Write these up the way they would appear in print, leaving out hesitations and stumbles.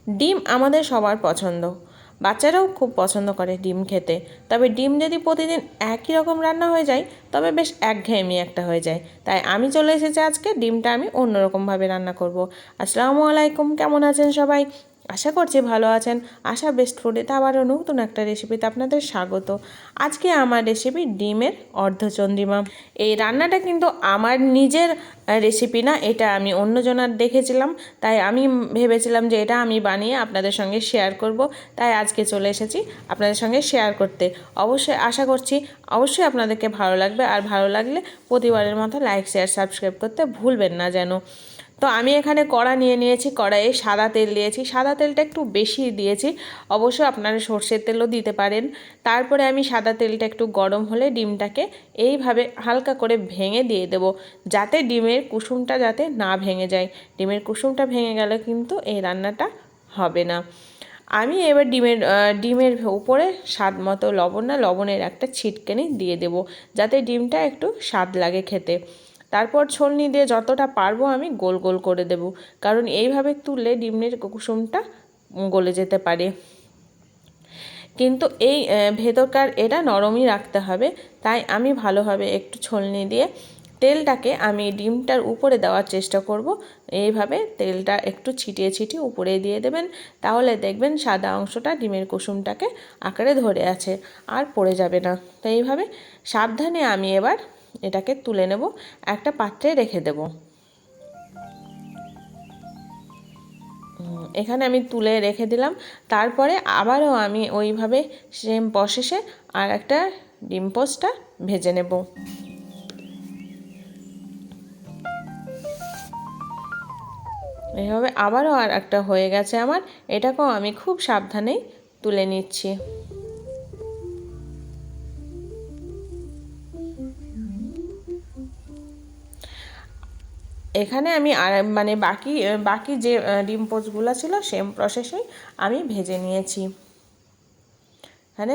ডিম আমাদের সবার পছন্দ, বাচ্চারাও খুব পছন্দ করে ডিম খেতে। তবে ডিম যদি প্রতিদিন একই রকম রান্না হয়ে যায় তবে বেশ একঘেয়েমি একটা হয়ে যায়। তাই আমি চলে এসেছি আজকে ডিমটা আমি অন্যরকমভাবে রান্না করব। আসসালামু আলাইকুম, কেমন আছেন সবাই? আশা করছি ভালো আছেন। আশা বেস্ট ফুডেতে আবারও নতুন একটা রেসিপিতে আপনাদের স্বাগত। আজকে আমার রেসিপি ডিমের অর্ধচন্দ্রিমা। এই রান্নাটা কিন্তু আমার নিজের রেসিপি না, এটা আমি অন্যজনের দেখেছিলাম, তাই আমি ভেবেছিলাম যে এটা আমি বানিয়ে আপনাদের সঙ্গে শেয়ার করব। তাই আজকে চলে এসেছি আপনাদের সঙ্গে শেয়ার করতে। অবশ্যই আশা করছি অবশ্যই আপনাদেরকে ভালো লাগবে, আর ভালো লাগলে প্রতিবারের মতো লাইক শেয়ার সাবস্ক্রাইব করতে ভুলবেন না যেন। তো আমি এখানে কড়া নিয়ে নিয়েছি, কড়াইয়ে সাদা তেল দিয়েছি, সাদা তেলটা একটু বেশি দিয়েছি, অবশ্য আপনারা সর্ষের তেলও দিতে পারেন। তারপরে আমি সাদা তেলটা একটু গরম হলে ডিমটাকে এইভাবে হালকা করে ভেঙে দিয়ে দেব, যাতে ডিমের কুসুমটা যাতে না ভেঙে যায়। ডিমের কুসুমটা ভেঙে গেলে কিন্তু এই রান্নাটা হবে না। আমি এবার ডিমের উপরে স্বাদ মতো লবণ, না লবণের একটা ছিটকানি দিয়ে দেব, যাতে ডিমটা একটু স্বাদ লাগে খেতে। তারপর ছলনি দিয়ে যতটা পারবো আমি গোল গোল করে দেব, কারণ এইভাবে তুললে ডিমের কুসুমটা গলে যেতে পারে। কিন্তু এই ভেতরকার এটা নরমই রাখতে হবে, তাই আমি ভালোভাবে একটু ছলনি দিয়ে তেলটাকে আমি ডিমটার উপরে দেওয়ার চেষ্টা করব। এইভাবে তেলটা একটু ছিটিয়ে ছিটিয়ে উপরে দিয়ে দেবেন, তাহলে দেখবেন সাদা অংশটা ডিমের কুসুমটাকে আঁকড়ে ধরে আছে আর পড়ে যাবে না। তো এইভাবে সাবধানে আমি এবার এটাকে তুলে নেব, একটা পাত্রে রেখে দেব। এখানে আমি তুলে রেখে দিলাম। তারপরে আবারও আমি ওইভাবে সেম প্রসেসে আর একটা ডিম পোস্টটা ভেজে নেব। এইভাবে আবারও আর একটা হয়ে গেছে আমার, এটাকেও আমি খুব সাবধানেই তুলে নিচ্ছি। এখানে আমি আর মানে বাকি যে ডিম পোস্টগুলো ছিল সেম প্রসেসেই আমি ভেজে নিয়েছি। এখানে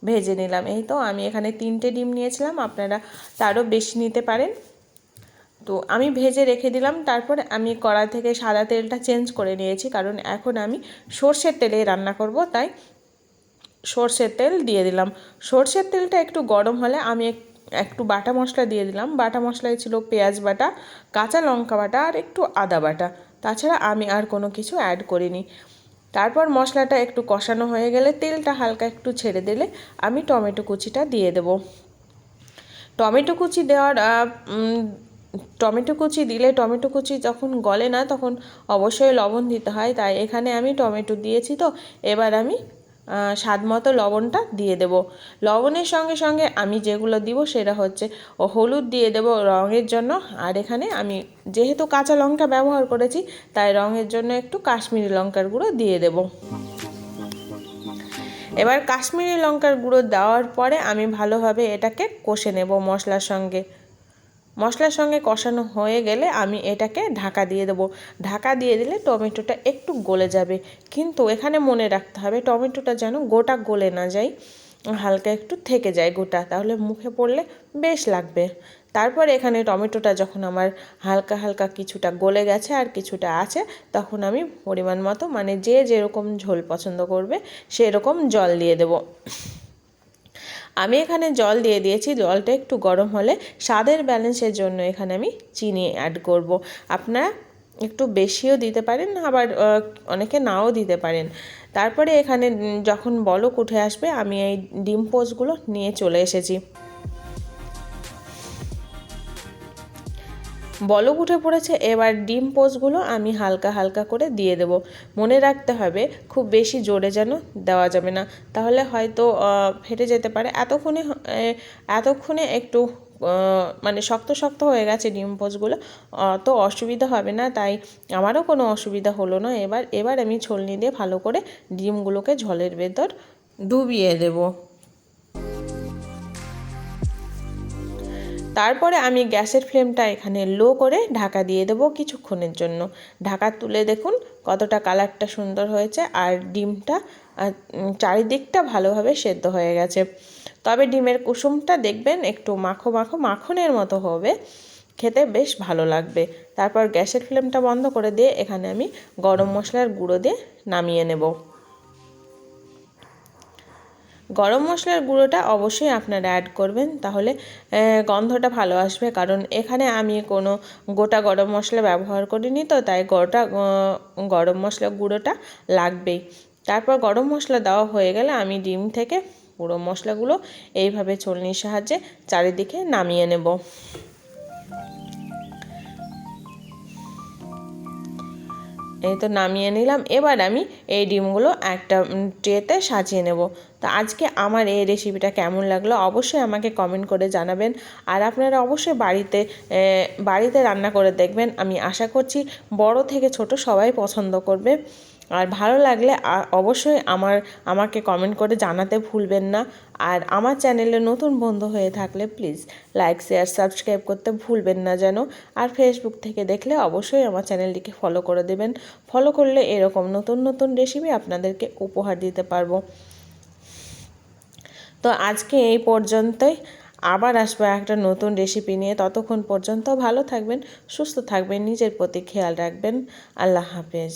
ভেজে নিলাম। এই তো আমি এখানে 3টে ডিম নিয়েছিলাম, আপনারা তারও বেশি নিতে পারেন। তো আমি ভেজে রেখে দিলাম। তারপরে আমি কড়া থেকে সাদা তেলটা চেঞ্জ করে নিয়েছি, কারণ এখন আমি সর্ষের তেলেই রান্না করব, তাই সর্ষের তেল দিয়ে দিলাম। সর্ষের তেলটা একটু গরম হলে আমি একটু বাটা মশলা দিয়ে দিলাম। বাটা মশলায় ছিল পেঁয়াজ বাটা, কাঁচা লঙ্কা বাটা আর একটু আদা বাটা। তাছাড়া আমি আর কোনো কিছু অ্যাড করিনি। তারপর মশলাটা একটু কষানো হয়ে গেলে তেলটা হালকা একটু ছেড়ে দিলে আমি টমেটো কুচিটা দিয়ে দেব। টমেটো কুচি টমেটো কুচি দিলে টমেটো কুচি যখন গলে না তখন অবশ্যই লবণ দিতে হয়, তাই এখানে আমি টমেটো দিয়েছি। তো এবার আমি স্বাদ মতো লবণটা দিয়ে দেব। লবণের সঙ্গে সঙ্গে আমি যেগুলো দিব সেটা হচ্ছে হলুদ দিয়ে দেব রঙের জন্য, আর এখানে আমি যেহেতু কাঁচা লঙ্কা ব্যবহার করেছি তাই রঙের জন্য একটু কাশ্মীরি লঙ্কার গুঁড়ো দিয়ে দেব। এবার কাশ্মীরি লঙ্কার গুঁড়ো দেওয়ার পরে আমি ভালোভাবে এটাকে কষে নেব মশলার সঙ্গে। মশলার সঙ্গে কষানো হয়ে গেলে আমি এটাকে ঢাকা দিয়ে দেবো। ঢাকা দিয়ে দিলে টমেটোটা একটু গলে যাবে, কিন্তু এখানে মনে রাখতে হবে টমেটোটা যেন গোটা গলে না যায়, হালকা একটু থেকে যায় গোটা, তাহলে মুখে পড়লে বেশ লাগবে। তারপর এখানে টমেটোটা যখন আমার হালকা হালকা কিছুটা গলে গেছে আর কিছুটা আছে, তখন আমি পরিমাণ মতো মানে যে যেরকম ঝোল পছন্দ করবে সেরকম জল দিয়ে দেবো। আমি এখানে জল দিয়ে দিয়েছি। জলটা একটু গরম হলে স্বাদের ব্যালেন্সের জন্য এখানে আমি চিনি অ্যাড করব। আপনারা একটু বেশিও দিতে পারেন, আবার অনেকে নাও দিতে পারেন। তারপরে এখানে যখন বলক উঠে আসবে আমি এই ডিম পোস্টগুলো নিয়ে চলে এসেছি। বলক উঠে পড়েছে, এবার ডিম পোস্টগুলো আমি হালকা হালকা করে দিয়ে দেব। মনে রাখতে হবে খুব বেশি জোরে যেন দেওয়া যাবে না, তাহলে হয়তো ফেটে যেতে পারে। এতক্ষণে একটু মানে শক্ত শক্ত হয়ে গেছে ডিম পোস্টগুলো, তো অসুবিধা হবে না, তাই আমারও কোনো অসুবিধা হলো না। এবার আমি ছলনি দিয়ে ভালো করে ডিমগুলোকে ঝোলের ভেতর ডুবিয়ে দেবো। তারপরে আমি গ্যাসের ফ্লেমটা এখানে লো করে ঢাকা দিয়ে দেবো কিছুক্ষণের জন্য। ঢাকা তুলে দেখুন কতটা কালারটা সুন্দর হয়েছে, আর ডিমটা চারিদিকটা ভালোভাবে সেদ্ধ হয়ে গেছে। তবে ডিমের কুসুমটা দেখবেন একটু মাখো মাখো মাখনের মতো হবে, খেতে বেশ ভালো লাগবে। তারপর গ্যাসের ফ্লেমটা বন্ধ করে দিয়ে এখানে আমি গরম মশলার গুঁড়ো দিয়ে নামিয়ে নেব। গরম মশলার গুঁড়োটা অবশ্যই আপনারা অ্যাড করবেন, তাহলে গন্ধটা ভালো আসবে। কারণ এখানে আমি কোনো গোটা গরম মশলা ব্যবহার করিনি, তো তাই গোটা গরম মশলা গুঁড়োটা লাগবেই। তারপর গরম মশলা দেওয়া হয়ে গেলে আমি ডিম থেকে পুরো মশলাগুলো এইভাবে ছলনির সাহায্যে চারিদিকে নামিয়ে নেব। এই তো নামিয়ে নিলাম। এবার আমি এই ডিমগুলো একটা ট্রেতে সাজিয়ে নেব। তো আজকে আমার এই রেসিপিটা কেমন লাগলো অবশ্যই আমাকে কমেন্ট করে জানাবেন। আর আপনারা অবশ্যই বাড়িতে রান্না করে দেখবেন। আমি আশা করছি বড় থেকে ছোট সবাই পছন্দ করবে। আর ভালো লাগলে অবশ্যই আমাকে কমেন্ট করে জানাতে ভুলবেন না। আর আমার চ্যানেলে নতুন বন্ধু হয়ে থাকলে প্লিজ লাইক শেয়ার সাবস্ক্রাইব করতে ভুলবেন না যেন। আর ফেসবুক থেকে দেখলে অবশ্যই আমার চ্যানেলটিকে ফলো করে দেবেন। ফলো করলে এরকম নতুন নতুন রেসিপি আপনাদেরকে উপহার দিতে পারবো। তো আজকে এই পর্যন্তই, আবার আসবো একটা নতুন রেসিপি নিয়ে। ততক্ষণ পর্যন্ত ভালো থাকবেন, সুস্থ থাকবেন, নিজের প্রতি খেয়াল রাখবেন। আল্লাহ হাফেজ।